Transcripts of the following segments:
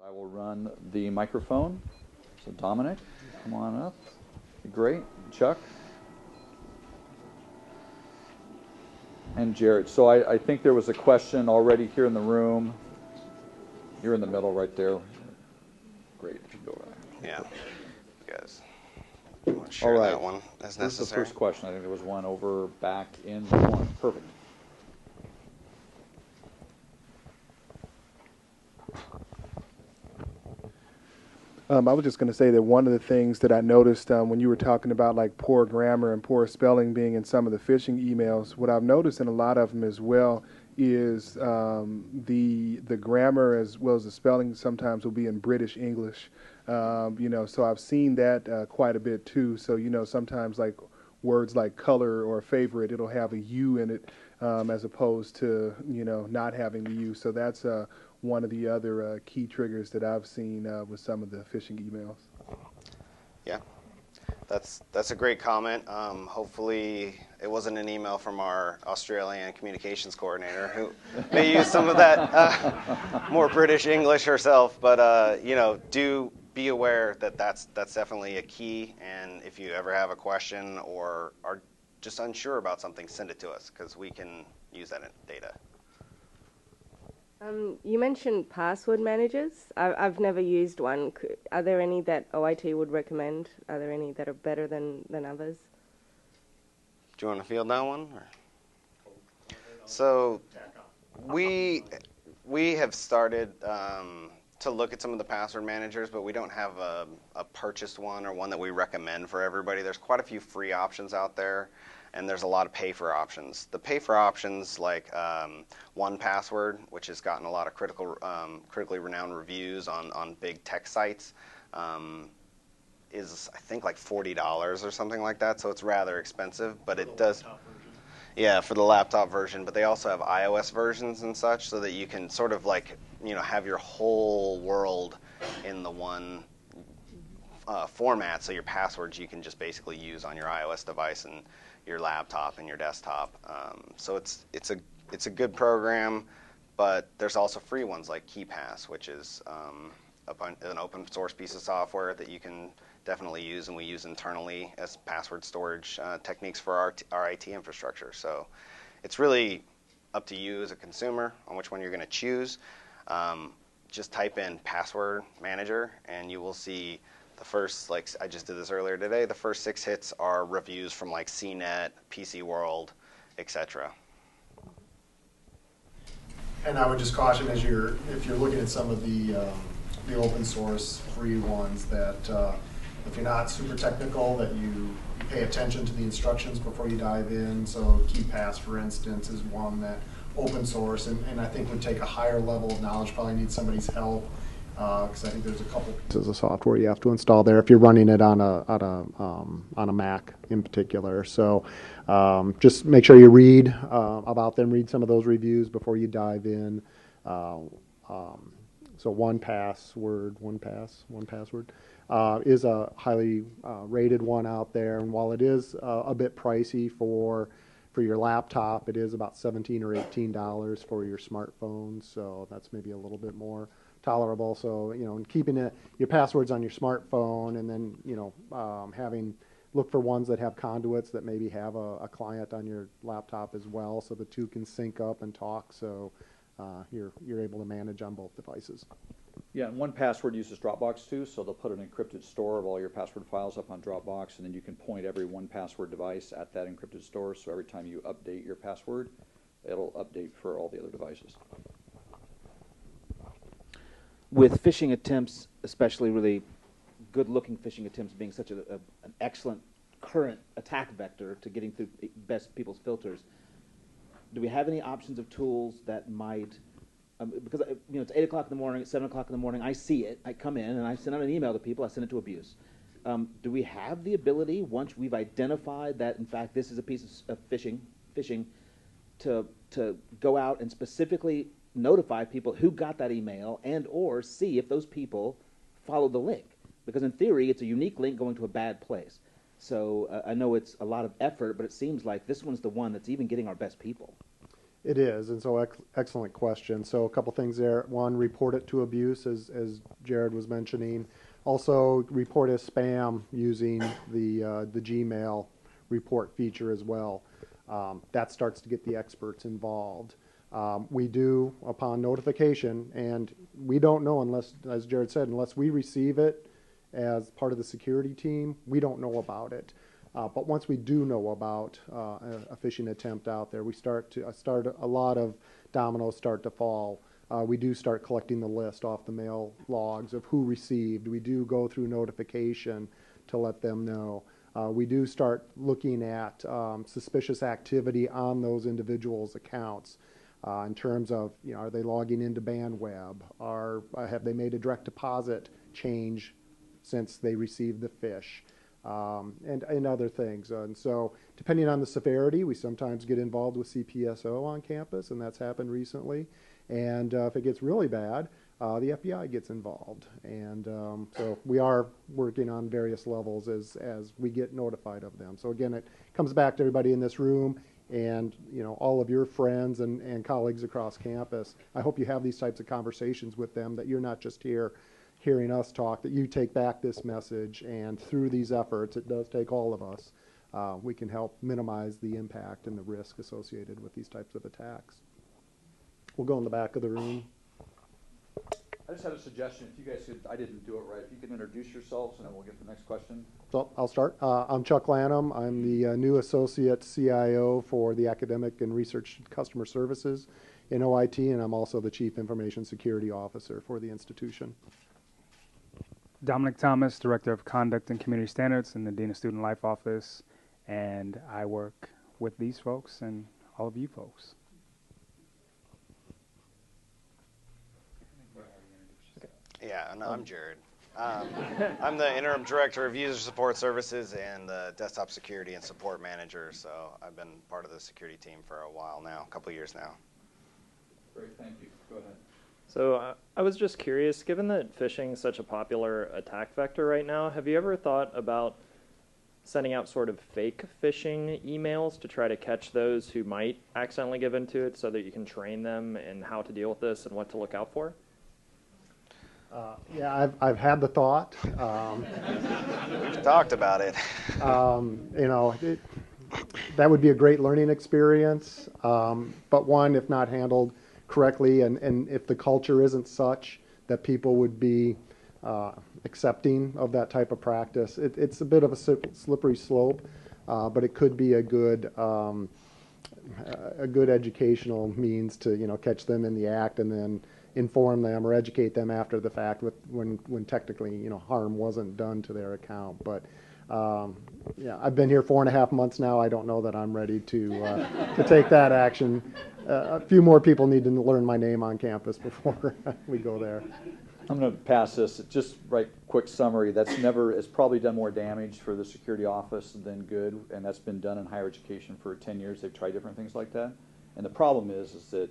I will run the microphone. So Dominic, come on up. Great. Chuck. And Jerrod. So I think there was a question already here in the room. You're in the middle right there. Great. If you go back. Yeah. You guys want to share that one as necessary? This is the first question. I think there was one over back in the corner. Perfect. I was just going to say that one of the things that I noticed when you were talking about like poor grammar and poor spelling being in some of the phishing emails, what I've noticed in a lot of them as well is the grammar as well as the spelling sometimes will be in British English. So I've seen that quite a bit too. So, sometimes like words like color or favorite, it'll have a U in it as opposed to, not having the U. So that's one of the other key triggers that I've seen with some of the phishing emails. Yeah, that's a great comment. Hopefully it wasn't an email from our Australian communications coordinator who may use some of that more British English herself. But do be aware that that's definitely a key. And if you ever have a question or are just unsure about something, send it to us because we can use that data. You mentioned password managers. I've never used one. Are there any that OIT would recommend? Are there any that are better than others? Do you want to field that one? Or? So we have started to look at some of the password managers, but we don't have a purchased one or one that we recommend for everybody. There's quite a few free options out there. And there's a lot of pay-for options. The pay-for options like 1Password, which has gotten a lot of critically renowned reviews on big tech sites, is I think like $40 or something like that. So it's rather expensive, but it does. Yeah, for the laptop version. But they also have iOS versions and such, so that you can sort of like have your whole world in the one format. So your passwords you can just basically use on your iOS device and your laptop and your desktop. So it's a good program, but there's also free ones like KeePass, which is an open source piece of software that you can definitely use, and we use internally as password storage techniques for our IT infrastructure. So it's really up to you as a consumer on which one you're going to choose. Just type in password manager and you will see the first, like I just did this earlier today, the first 6 hits are reviews from like CNET, PC World, etc. And I would just caution if you're looking at some of the open source free ones that if you're not super technical, that you pay attention to the instructions before you dive in. So KeePass, for instance, is one that open source and I think would take a higher level of knowledge, probably need somebody's help. Because I think there's a couple pieces of software you have to install there if you're running it on a Mac in particular. So just make sure you read about them, read some of those reviews before you dive in. So 1Password is a highly rated one out there, and while it is a bit pricey for your laptop, it is about $17 or $18 for your smartphone. So that's maybe a little bit more tolerable. So, and keeping your passwords on your smartphone, and then, look for ones that have conduits that maybe have a client on your laptop as well, so the two can sync up and talk. So you're able to manage on both devices. Yeah, and 1Password uses Dropbox too, so they'll put an encrypted store of all your password files up on Dropbox, and then you can point every 1Password device at that encrypted store. So every time you update your password, it'll update for all the other devices. With phishing attempts, especially really good-looking phishing attempts being such an excellent current attack vector to getting through best people's filters, do we have any options of tools that might, because it's 8 o'clock in the morning, it's 7 o'clock in the morning, I see it, I come in and I send out an email to people, I send it to abuse. Do we have the ability, once we've identified that in fact this is a piece of phishing, to go out and specifically notify people who got that email and or see if those people follow the link? Because in theory, it's a unique link going to a bad place. So I know it's a lot of effort, but it seems like this one's the one that's even getting our best people. It is, and so excellent question. So a couple things there. One, report it to abuse, as Jerrod was mentioning. Also, report as spam using the Gmail report feature as well. That starts to get the experts involved. We do, upon notification, and we don't know unless, as Jerrod said, unless we receive it as part of the security team, we don't know about it. But once we do know about a phishing attempt out there, we start a lot of dominoes start to fall. We do start collecting the list off the mail logs of who received. We do go through notification to let them know. We do start looking at suspicious activity on those individuals' accounts in terms of, are they logging into BandWeb? Have they made a direct deposit change since they received the phish? And other things. And so depending on the severity, we sometimes get involved with CPSO on campus, and that's happened recently. And if it gets really bad, the FBI gets involved. And so we are working on various levels as we get notified of them. So again, it comes back to everybody in this room and all of your friends and colleagues across campus. I hope you have these types of conversations with them, that you're not just here hearing us talk, that you take back this message, and through these efforts, it does take all of us, we can help minimize the impact and the risk associated with these types of attacks. We'll go in the back of the room. I just had a suggestion. If you guys could, I didn't do it right, if you could introduce yourselves, and then we'll get to the next question. So I'll start. I'm Chuck Lanham. I'm the new associate CIO for the Academic and Research Customer Services in OIT, and I'm also the Chief Information Security Officer for the institution. Domanic Thomas, Director of Conduct and Community Standards in the Dean of Student Life Office, and I work with these folks and all of you folks. Yeah, and I'm Jerrod. I'm the Interim Director of User Support Services and the Desktop Security and Support Manager, so I've been part of the security team for a while now, a couple of years now. Great, thank you. Go ahead. So I was just curious, given that phishing is such a popular attack vector right now, have you ever thought about sending out sort of fake phishing emails to try to catch those who might accidentally give into it, so that you can train them in how to deal with this and what to look out for? Yeah, I've had the thought. We've talked about it. That would be a great learning experience, but one, if not handled correctly, and if the culture isn't such that people would be accepting of that type of practice, it's a bit of a slippery slope, but it could be a good educational means to catch them in the act and then inform them or educate them after the fact when technically harm wasn't done to their account. But yeah, I've been here 4.5 months now. I don't know that I'm ready to take that action. A few more people need to learn my name on campus before we go there. I'm going to pass this. Just quick summary. It's probably done more damage for the security office than good, and that's been done in higher education for 10 years. They've tried different things like that, and the problem is that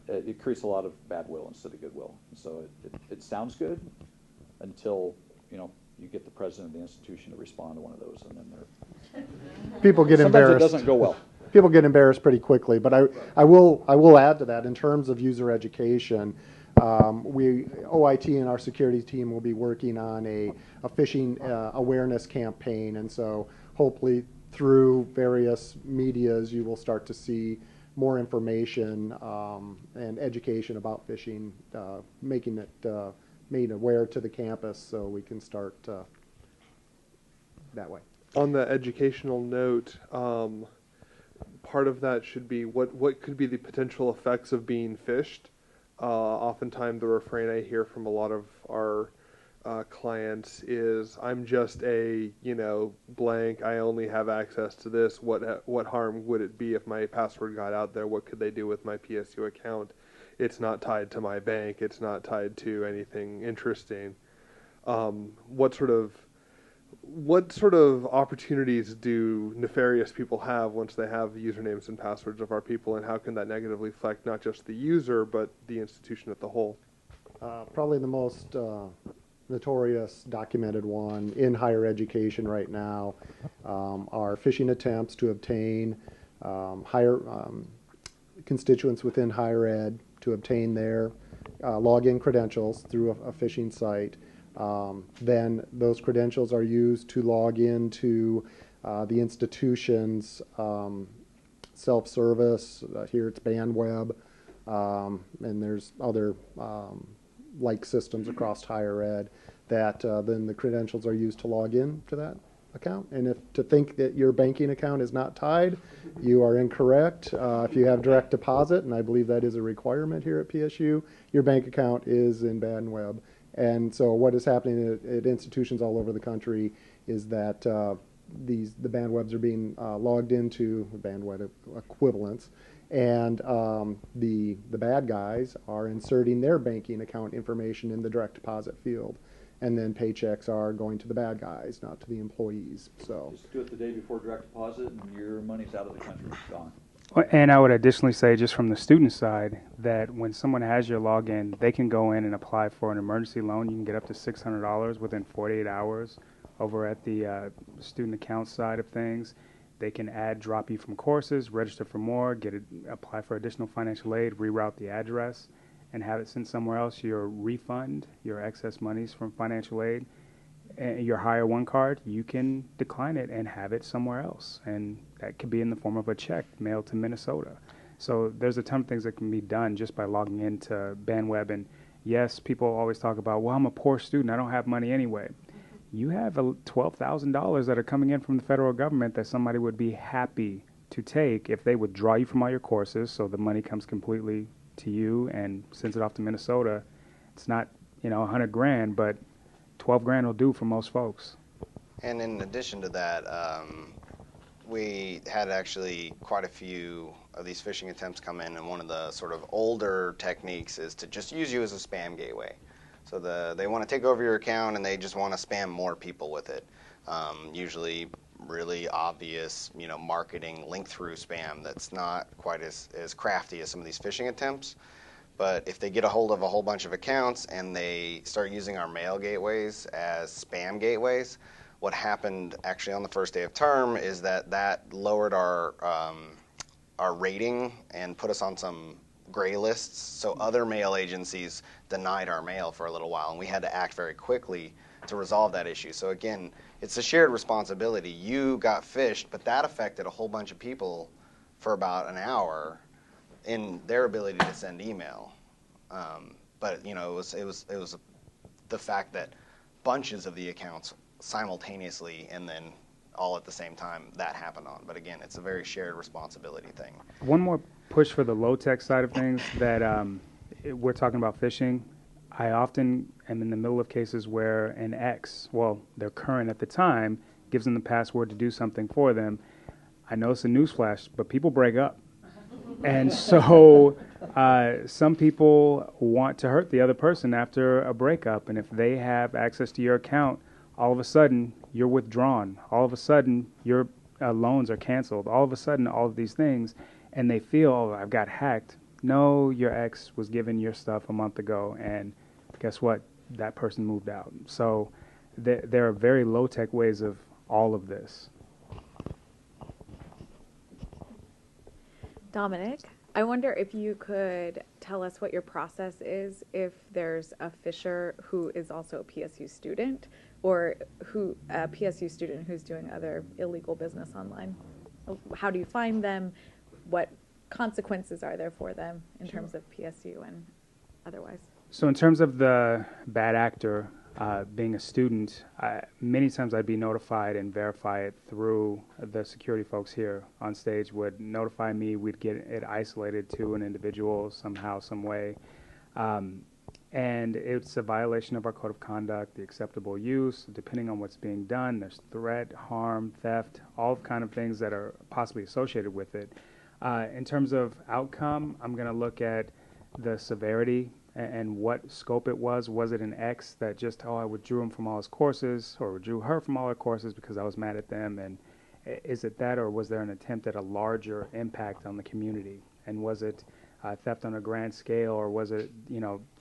it creates a lot of bad will instead of goodwill. So it sounds good until you get the president of the institution to respond to one of those, and then people get embarrassed. Sometimes it doesn't go well. People get embarrassed pretty quickly. But I will add to that in terms of user education. OIT and our security team will be working on a phishing awareness campaign, and so hopefully through various medias you will start to see more information and education about phishing, making it made aware to the campus so we can start that way. On the educational note, part of that should be what could be the potential effects of being phished. Oftentimes the refrain I hear from a lot of our clients is, I'm just a, blank, I only have access to this. What harm would it be if my password got out there? What could they do with my PSU account? It's not tied to my bank. It's not tied to anything interesting. What sort of opportunities do nefarious people have once they have the usernames and passwords of our people, and how can that negatively affect not just the user but the institution as a whole? Probably the most notorious documented one in higher education right now are phishing attempts to obtain constituents within higher ed to obtain their login credentials through a phishing site. Then those credentials are used to log into the institution's self-service. Here it's BandWeb, and there's other like systems across higher ed that then the credentials are used to log in to that account. And if to think that your banking account is not tied, you are incorrect. If you have direct deposit, and I believe that is a requirement here at PSU, your bank account is in BandWeb. And so what is happening at institutions all over the country is that the BandWebs are being logged into BandWeb equivalents, and the bad guys are inserting their banking account information in the direct deposit field, and then paychecks are going to the bad guys, not to the employees. So Just do it the day before direct deposit, and your money's out of the country, gone. And I would additionally say, just from the student side, that when someone has your login, they can go in and apply for an emergency loan. You can get up to $600 within 48 hours over at the student account side of things. They can drop you from courses, register for more, apply for additional financial aid, reroute the address, and have it sent somewhere else. Your refund, your excess monies from financial aid, and your Hire One card, you can decline it and have it somewhere else. And that could be in the form of a check mailed to Minnesota. So there's a ton of things that can be done just by logging into BandWeb. And yes, people always talk about, well, I'm a poor student, I don't have money anyway. You have $12,000 that are coming in from the federal government that somebody would be happy to take if they would draw you from all your courses, so the money comes completely to you and sends it off to Minnesota. It's not, $100 grand, but 12 grand will do for most folks. And in addition to that, we had actually quite a few of these phishing attempts come in, and one of the sort of older techniques is to just use you as a spam gateway. So they want to take over your account and they just want to spam more people with it. Usually really obvious, marketing link-through spam that's not quite as crafty as some of these phishing attempts. But if they get a hold of a whole bunch of accounts and they start using our mail gateways as spam gateways, what happened actually on the first day of term is that lowered our rating and put us on some gray lists. So other mail agencies denied our mail for a little while, and we had to act very quickly to resolve that issue. So again, it's a shared responsibility. You got phished, but that affected a whole bunch of people for about an hour in their ability to send email. But it was the fact that bunches of the accounts simultaneously and then all at the same time that happened on. But again, it's a very shared responsibility thing. One more push for the low-tech side of things that we're talking about phishing. I often am in the middle of cases where an ex, well, their current at the time, gives them the password to do something for them. I know it's a newsflash, but people break up. And so some people want to hurt the other person after a breakup. And if they have access to your account, all of a sudden you're withdrawn. All of a sudden your loans are canceled. All of a sudden all of these things. And they feel, oh, I've got hacked. No, your ex was given your stuff a month ago. And guess what? That person moved out. So there are very low-tech ways of all of this. Dominic, I wonder if you could tell us what your process is if there's a phisher who is also a PSU student, or a PSU student who's doing other illegal business online. How do you find them? What consequences are there for them in terms of PSU and otherwise? So in terms of the bad actor being a student, many times I'd be notified and verify it through the security folks here on stage would notify me. We'd get it isolated to an individual somehow, some way. And it's a violation of our code of conduct, the acceptable use, depending on what's being done. There's threat, harm, theft, all kind of things that are possibly associated with it. In terms of outcome, I'm going to look at the severity and what scope it was. Was it an ex that just, I withdrew him from all his courses, or withdrew her from all her courses because I was mad at them? And is it that, or was there an attempt at a larger impact on the community? And was it theft on a grand scale, or was it,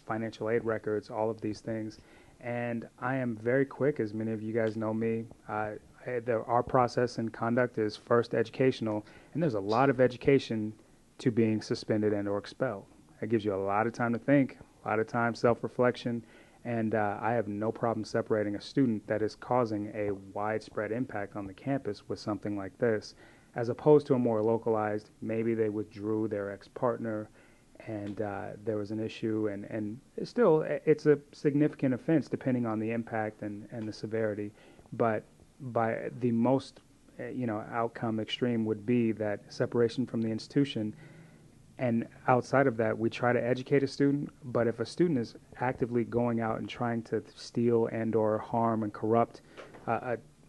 financial aid records, all of these things? And I am very quick, as many of you guys know me. Our process and conduct is first educational, and there's a lot of education to being suspended and or expelled. It gives you a lot of time to think, a lot of time, self-reflection, and I have no problem separating a student that is causing a widespread impact on the campus with something like this, as opposed to a more localized, maybe they withdrew their ex-partner and there was an issue, and still, it's a significant offense depending on the impact and the severity, but by the most outcome extreme would be that separation from the institution. And outside of that, we try to educate a student, but if a student is actively going out and trying to steal and or harm and corrupt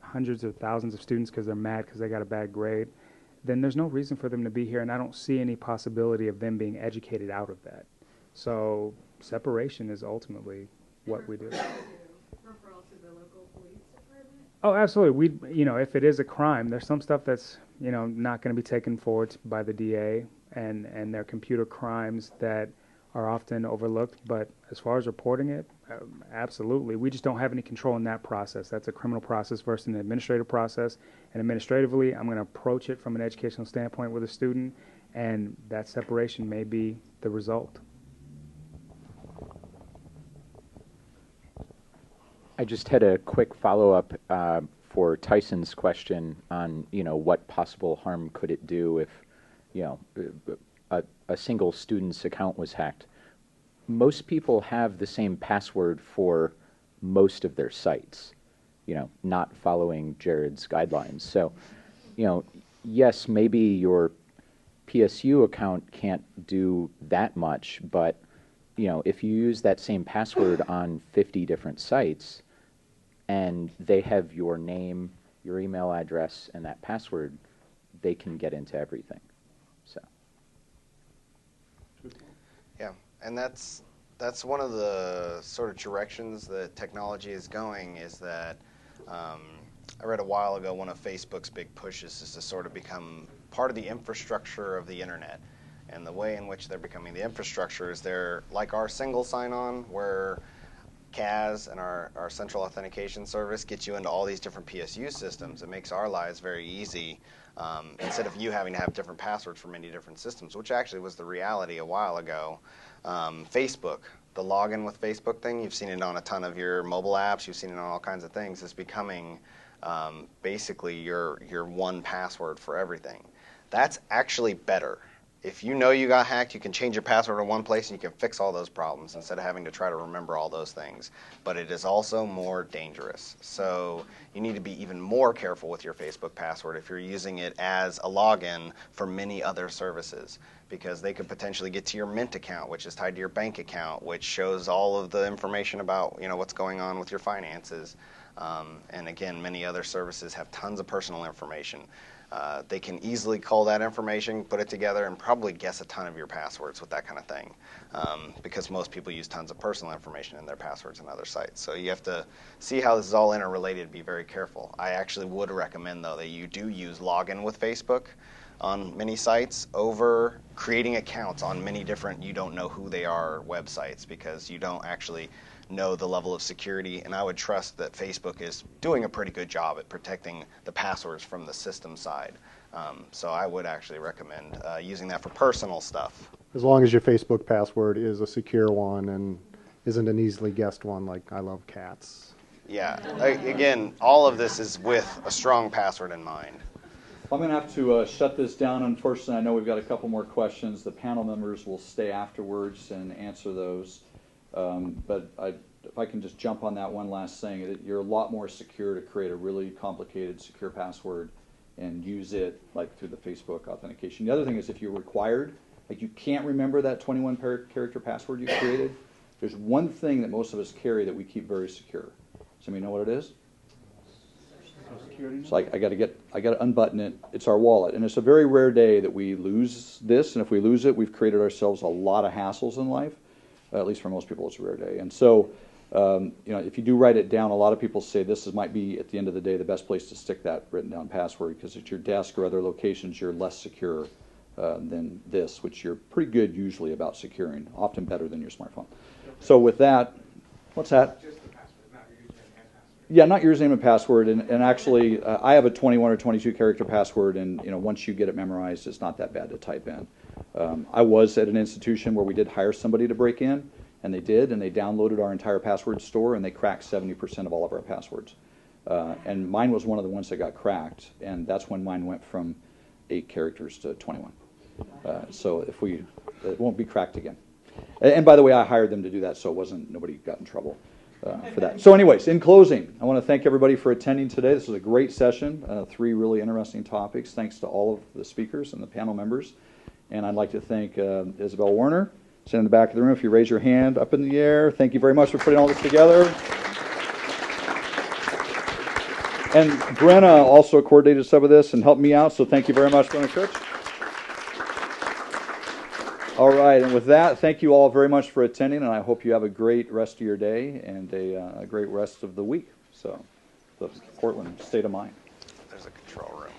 hundreds of thousands of students because they're mad because they got a bad grade, then there's no reason for them to be here, and I don't see any possibility of them being educated out of that. So separation is ultimately what we do. Referral to the local police department? Oh, absolutely. If it is a crime, there's some stuff that's, not going to be taken forward by the DA, and there are computer crimes that are often overlooked. But as far as reporting it, absolutely. We just don't have any control in that process. That's a criminal process versus an administrative process. And administratively, I'm going to approach it from an educational standpoint with a student, and that separation may be the result. I just had a quick follow-up for Tyson's question on, what possible harm could it do if, a single student's account was hacked. Most people have the same password for most of their sites, not following Jerrod's guidelines. So, yes, maybe your PSU account can't do that much, but, if you use that same password on 50 different sites, and they have your name, your email address, and that password, they can get into everything. So. Yeah, and that's one of the sort of directions that technology is going, is that I read a while ago one of Facebook's big pushes is to sort of become part of the infrastructure of the internet. And the way in which they're becoming the infrastructure is they're like our single sign-on, where CAS and our central authentication service gets you into all these different PSU systems. It makes our lives very easy, instead of you having to have different passwords for many different systems, which actually was the reality a while ago. Facebook, the login with Facebook thing, you've seen it on a ton of your mobile apps, you've seen it on all kinds of things, is becoming basically your one password for everything. That's actually better. If you know you got hacked, you can change your password in one place and you can fix all those problems instead of having to try to remember all those things. But it is also more dangerous. So you need to be even more careful with your Facebook password if you're using it as a login for many other services, because they could potentially get to your Mint account, which is tied to your bank account, which shows all of the information about what's going on with your finances. And again, many other services have tons of personal information. They can easily cull that information, put it together, and probably guess a ton of your passwords with that kind of thing, because most people use tons of personal information in their passwords in other sites. So you have to see how this is all interrelated, be very careful. I actually would recommend, though, that you do use login with Facebook on many sites over creating accounts on many different you don't know who they are websites, because you don't actually know the level of security, and I would trust that Facebook is doing a pretty good job at protecting the passwords from the system side. So I would actually recommend using that for personal stuff. As long as your Facebook password is a secure one and isn't an easily guessed one like I love cats. Yeah, again, all of this is with a strong password in mind. I'm going to have to shut this down. Unfortunately, I know we've got a couple more questions. The panel members will stay afterwards and answer those. But if I can just jump on that one last thing, that you're a lot more secure to create a really complicated secure password and use it like through the Facebook authentication. The other thing is, if you're required, like you can't remember that 21 character password you created, there's one thing that most of us carry that we keep very secure. Somebody know what it is? It's like I got to unbutton it. It's our wallet, and it's a very rare day that we lose this. And if we lose it, we've created ourselves a lot of hassles in life. At least for most people, it's a rare day. And so, if you do write it down, a lot of people say might be, at the end of the day, the best place to stick that written down password, because at your desk or other locations, you're less secure than this, which you're pretty good usually about securing, often better than your smartphone. So with that, what's that? Just the password, not your username and password. Yeah, not username and password, and actually, I have a 21 or 22 character password, and once you get it memorized, it's not that bad to type in. I was at an institution where we did hire somebody to break in, and they did, and they downloaded our entire password store, and they cracked 70% of all of our passwords. And mine was one of the ones that got cracked, and that's when mine went from 8 characters to 21. So it won't be cracked again. And by the way, I hired them to do that, so nobody got in trouble for that. So anyways, in closing, I want to thank everybody for attending today. This was a great session, 3 really interesting topics. Thanks to all of the speakers and the panel members. And I'd like to thank Isabel Werner, sitting in the back of the room. If you raise your hand up in the air, thank you very much for putting all this together. And Brenna also coordinated some of this and helped me out, so thank you very much, Brenna Coach. All right, and with that, thank you all very much for attending, and I hope you have a great rest of your day and a great rest of the week. So, the Portland state of mind. There's a control room.